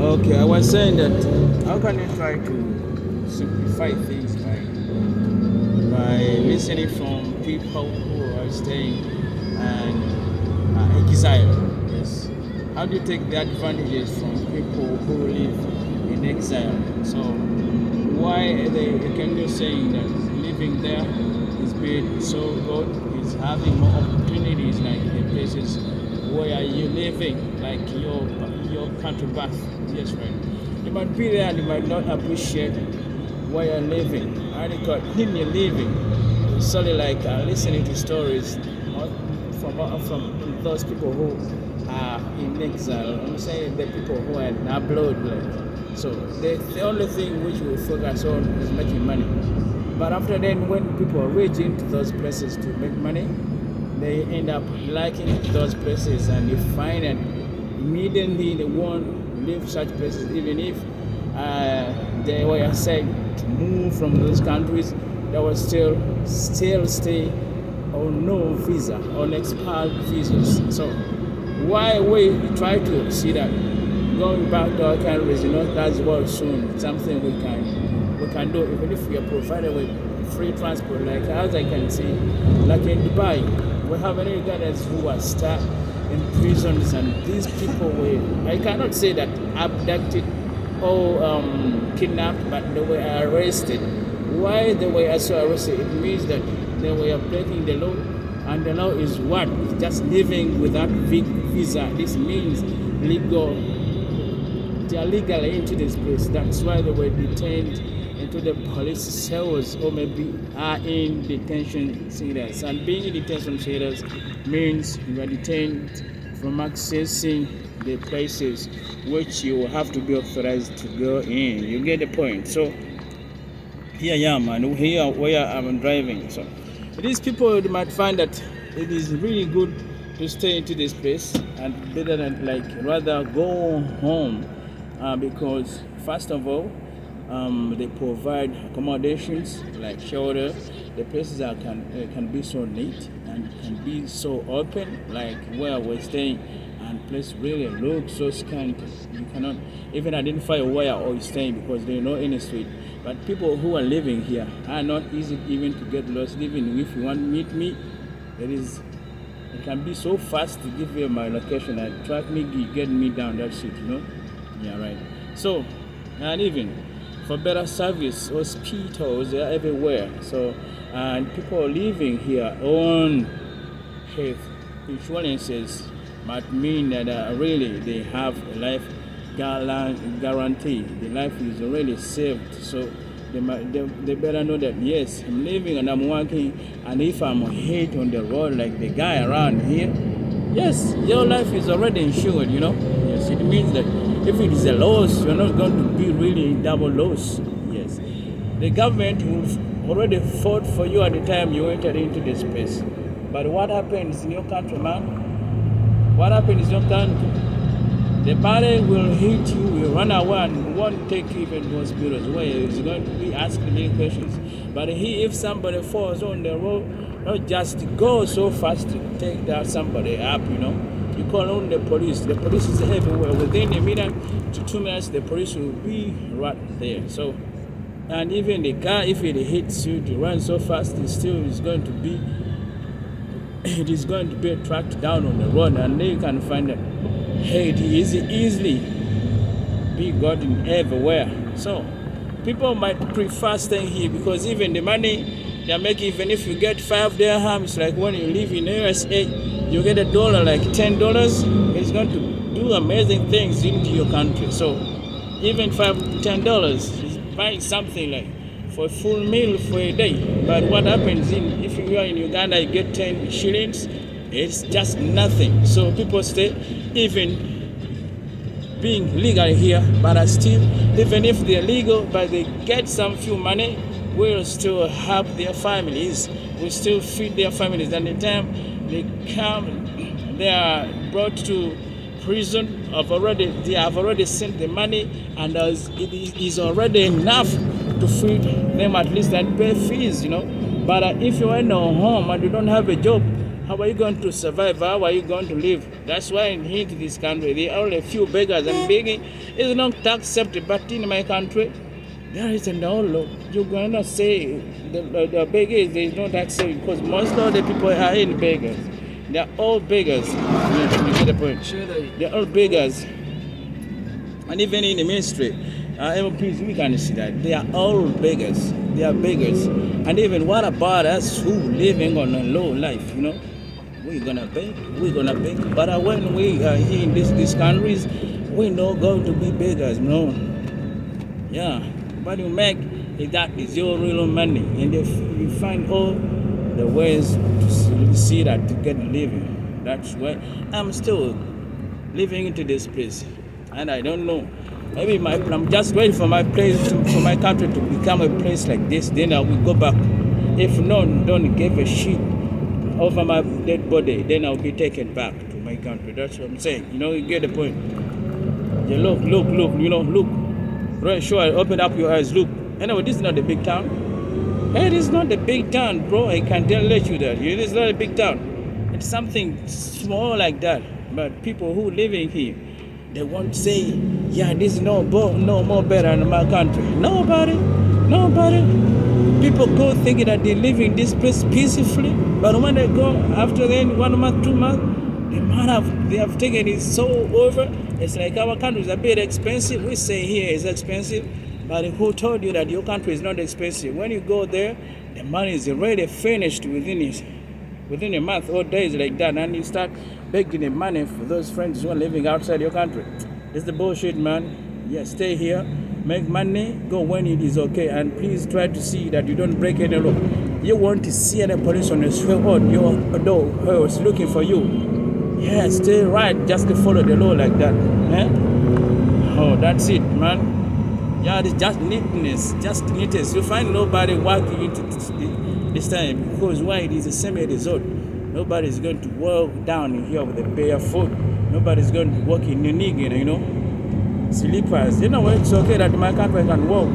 Okay, I was saying that how can you try to simplify things by listening from people who are staying and exile? Yes. How do you take the advantages from people who live in exile? So why they can you saying that living there is being so good, is having more opportunities like the places where you living, like your country birth. Yes, right. You might be there and you might not appreciate where you're living. And because in your living, solely like listening to stories from those people who are in exile. I'm saying the people who are in abroad, like so. The only thing which we focus on is making money. But after then, when people reach into those places to make money, they end up liking those places, and you find that immediately they won't leave such places, even if they were said to move from those countries. They will still stay on no visa, on expired visas. So why we try to see that going back to our countries, that's what soon something we can do, even if we are provided with free transport. Like as I can see, like in Dubai, we have many Ugandans who are stuck in prisons, and these people were, I cannot say that abducted or kidnapped, but they were arrested. Why they were also arrested? It means that they were breaking the law, and the law is what? Just living without visa. This means legal. They are legally into this place. That's why they were detained into the police cells, or maybe are in detention centers. And being in detention centers means you are detained from accessing the places which you have to be authorized to go in. You get the point. So here I am, and here where I'm driving. So these people, they might find that it is really good to stay into this place, and better than like rather go home, because first of all, they provide accommodations like shelter. The places can be so neat and can be so open, like where we're staying, and place really looks so scant. You cannot even identify where or you're staying because there are no any street. But people who are living here are not easy even to get lost. Even if you want to meet me, it can be so fast to give you my location and track me, get me down that street. Yeah, right. So, and even for better service, hospitals are everywhere. So, and people living here own health insurances might mean that really they have a life guarantee. The life is already saved. So they better know that yes, I'm living and I'm working, and if I'm hit on the road like the guy around here, yes, your life is already insured. Yes, it means that if it is a loss, you're not going to be really double loss. Yes, the government will already fought for you at the time you entered into this place. But what happens in your country, man? What happens in your country? The body will hit you, will run away, and won't take you even to hospitals where he's going to be asking many questions. But if somebody falls on the road, not just go so fast to take that somebody up. You call on the police. The police is everywhere. Within a minute to 2 minutes, the police will be right there. So, and even the car, if it hits you to run so fast, it still is going to be tracked down on the road, and then you can find that hey, it is easily be gotten everywhere. So people might prefer staying here because even the money they are making, even if you get $5 like when you live in USA, you get $1 like $10. It's going to do amazing things into your country. So even $5-10 is buying something like for a full meal for a day. But what happens if you are in Uganda, you get 10 shillings, it's just nothing. So people stay even being legal here, but are still, even if they're legal, but they get some few money, will still help their families, will still feed their families. And the time they come, they are brought to prison, they have already sent the money, and it is already enough to feed them at least and pay fees. But if you are no home and you don't have a job, How are you going to survive? How are you going to live? That's why in here, this country, there are only a few beggars, and begging is not accepted. But in my country, there is no law. You're going to say the beggars is not accepted because most of the people are in beggars. They're all beggars. You get the point? Sure They're all beggars. And even in the ministry, MPs, we can see that they are all beggars. They are beggars. And even what about us who living on a low life, We're gonna beg, But when we are here in these countries, we're not going to be beggars, no. Yeah. What you make is that is your real money. And if you find all the ways to see that to get living, that's why I'm still living into this place. And I don't know. Maybe I'm just waiting for my for my country to become a place like this. Then I will go back. If none don't give a shit over my dead body, then I'll be taken back to my country. That's what I'm saying. You get the point. Yeah, look. Look. Right, sure. Open up your eyes. Look. Anyway, this is not a big town. Hey, it is not a big town, bro. I can let you that. It is not a big town. It's something small like that. But people who living here, they won't say, yeah, this is no more better than my country. Nobody. People go thinking that they live in this place peacefully, but when they go after then 1 month, 2 months, they have taken it so over. It's like our country is a bit expensive. We say here is expensive, but who told you that your country is not expensive? When you go there, the money is already finished within a month or days like that, and you start begging the money for those friends who are living outside your country. It's the bullshit, man. Yeah, stay here, make money, go when it is okay, and please try to see that you don't break any law. You want to see any police on the street on your door who is looking for you? Yeah, stay right, just to follow the law like that. Oh, that's it, man. Yeah, it's just neatness. You find nobody working into this time because why it is a semi-resort. Nobody's going to walk down in here with a bare foot. Nobody's going to walk in Nunigi, slippers. It's okay that my country can walk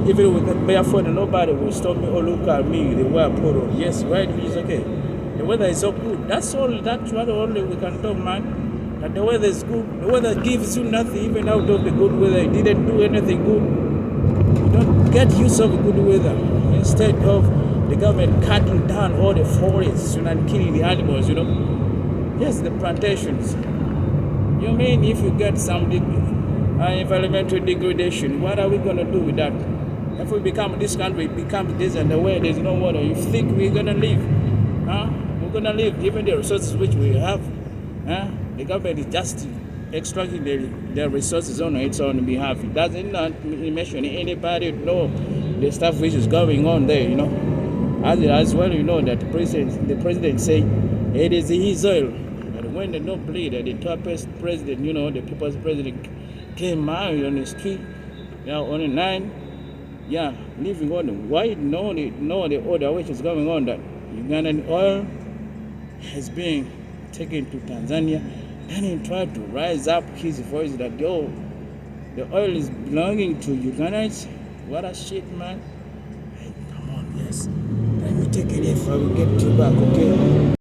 even with a bare foot and nobody will stop me or look at me the way I put on. Yes, right, it's okay. The weather is so good. That's what only we can talk, man. That the weather is good. The weather gives you nothing, even out of the good weather. It didn't do anything good. You don't get use of good weather. Instead of the government cutting down all the forests and killing the animals, Yes, the plantations. You mean if you get some environmental degradation, what are we going to do with that? If we become this country, become this and the way there's no water, you think we're going to live? We're going to live, even the resources which we have. The government is just extracting their resources on its own behalf. It doesn't not mention anybody know the stuff which is going on there, As well, that the president say it is his oil. But when they don't believe that the toughest president, the people's president came out on the street, on the 9, living on the white, know the order which is going on, that Ugandan oil has been taken to Tanzania, and he tried to rise up his voice that the oil is belonging to Ugandans. What a shit, man. Hey, come on, yes. Let me take it if I will get you back, okay?